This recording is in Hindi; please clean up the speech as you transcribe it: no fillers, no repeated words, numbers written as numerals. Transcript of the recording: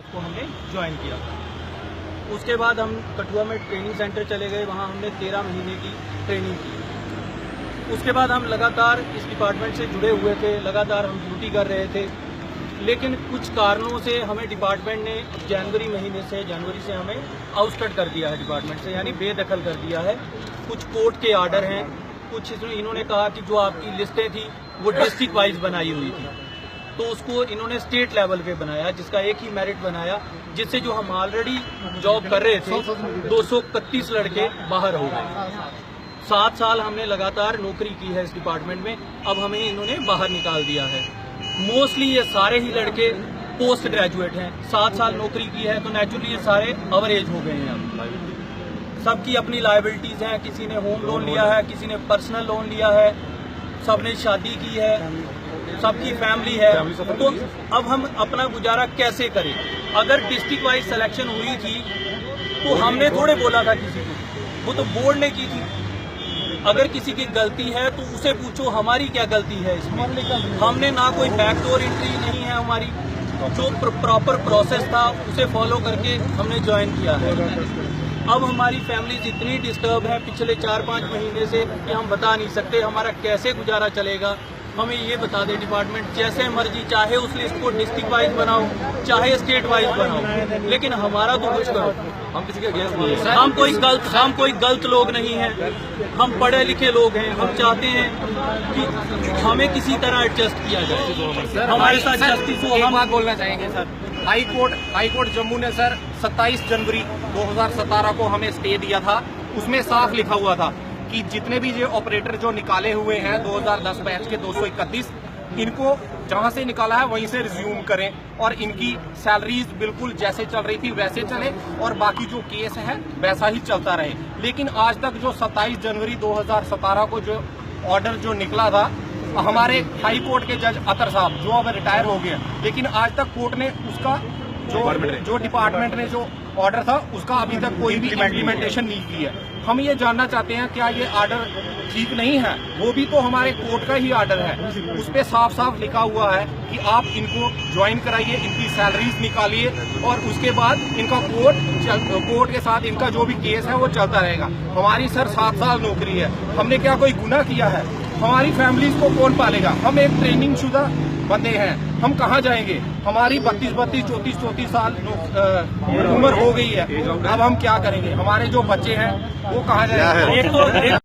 को हमने ज्वाइन किया। उसके बाद हम कठुआ में ट्रेनिंग सेंटर चले गए, वहाँ हमने 13 महीने की ट्रेनिंग की। उसके बाद हम लगातार इस डिपार्टमेंट से जुड़े हुए थे, लगातार हम ड्यूटी कर रहे थे, लेकिन कुछ कारणों से हमें डिपार्टमेंट ने जनवरी से हमें आउटस्कट कर दिया है डिपार्टमेंट से, यानी बेदखल कर दिया है। कुछ कोर्ट के आर्डर हैं, कुछ इन्होंने कहा कि जो आपकी लिस्टें थी वो डिस्ट्रिक्ट वाइज बनाई हुई थी, तो उसको इन्होंने स्टेट लेवल पे बनाया, जिसका एक ही मेरिट बनाया, जिससे जो हम ऑलरेडी जॉब कर रहे थे 231 लड़के बाहर हो गए। 7 साल हमने लगातार नौकरी की है इस डिपार्टमेंट में, अब हमें इन्होंने बाहर निकाल दिया है। मोस्टली ये सारे ही लड़के पोस्ट ग्रेजुएट हैं, 7 साल नौकरी की है, तो नेचुरली ये सारे अवरेज हो गए हैं। अब सबकी अपनी लायबिलिटीज हैं, किसी ने होम लोन लिया है, किसी ने पर्सनल लोन लिया है, सबने शादी की है, सबकी फैमिली है, तो अब हम अपना गुजारा कैसे करें? अगर डिस्ट्रिक्ट वाइज सिलेक्शन हुई थी तो हमने थोड़े बोला था किसी को, वो तो बोर्ड ने की थी। अगर किसी की गलती है तो उसे पूछो, हमारी क्या गलती है इसमें? हमने ना कोई बैकडोर एंट्री नहीं है हमारी, जो प्रॉपर प्रोसेस था उसे फॉलो करके हमने ज्वाइन किया है। अब हमारी फैमिलीज इतनी डिस्टर्ब है पिछले 4-5 महीने से कि हम बता नहीं सकते हमारा कैसे गुजारा चलेगा। हमें ये बता दे डिपार्टमेंट, जैसे मर्जी, चाहे उस लिस्ट को डिस्ट्रिक्ट वाइज बनाओ, चाहे स्टेट वाइज बनाओ, लेकिन हमारा तो कुछ करो। हम किसी के अगेंस्ट नहीं है, हम कोई गलत लोग नहीं हैं, हम पढ़े लिखे लोग हैं। हम चाहते हैं कि हमें किसी तरह एडजस्ट किया जाए, हमारे साथ जस्टिस हो। हम बात बोलना चाहेंगे सर, हाई कोर्ट जम्मू ने सर 27 जनवरी 2017 को हमें स्टे दिया था, उसमें साफ लिखा हुआ था कि जितने भी ये ऑपरेटर जो निकाले हुए हैं 2010 बैच के 231, इनको जहां से निकाला है वहीं से रिज्यूम करें और इनकी सैलरीज बिल्कुल जैसे चल रही थी वैसे चले और बाकी जो केस है वैसा ही चलता रहे। लेकिन आज तक जो 27 जनवरी 2017 को जो ऑर्डर जो निकला था, हमारे हाई कोर्ट के जज अतर साहब जो अब रिटायर हो गए, लेकिन आज तक कोर्ट ने उसका जो डिपार्टमेंट ने जो ऑर्डर था उसका अभी तक कोई भी इम्प्लीमेंटेशन नहीं की है। हम ये जानना चाहते हैं क्या ये ऑर्डर ठीक नहीं है? वो भी तो हमारे कोर्ट का ही ऑर्डर है, उस पर साफ साफ लिखा हुआ है कि आप इनको ज्वाइन कराइए, इनकी सैलरीज निकालिए और उसके बाद इनका कोर्ट के साथ इनका जो भी केस है वो चलता रहेगा। हमारी सर 7 साल नौकरी है, हमने क्या कोई गुनाह किया है? हमारी फैमिलीज को कौन पालेगा? हम एक ट्रेनिंग शुदा बंदे हैं, हम कहाँ जाएंगे? हमारी 32, 34 साल उम्र हो गई है, अब हम क्या करेंगे? हमारे जो बच्चे हैं वो कहाँ जाएंगे?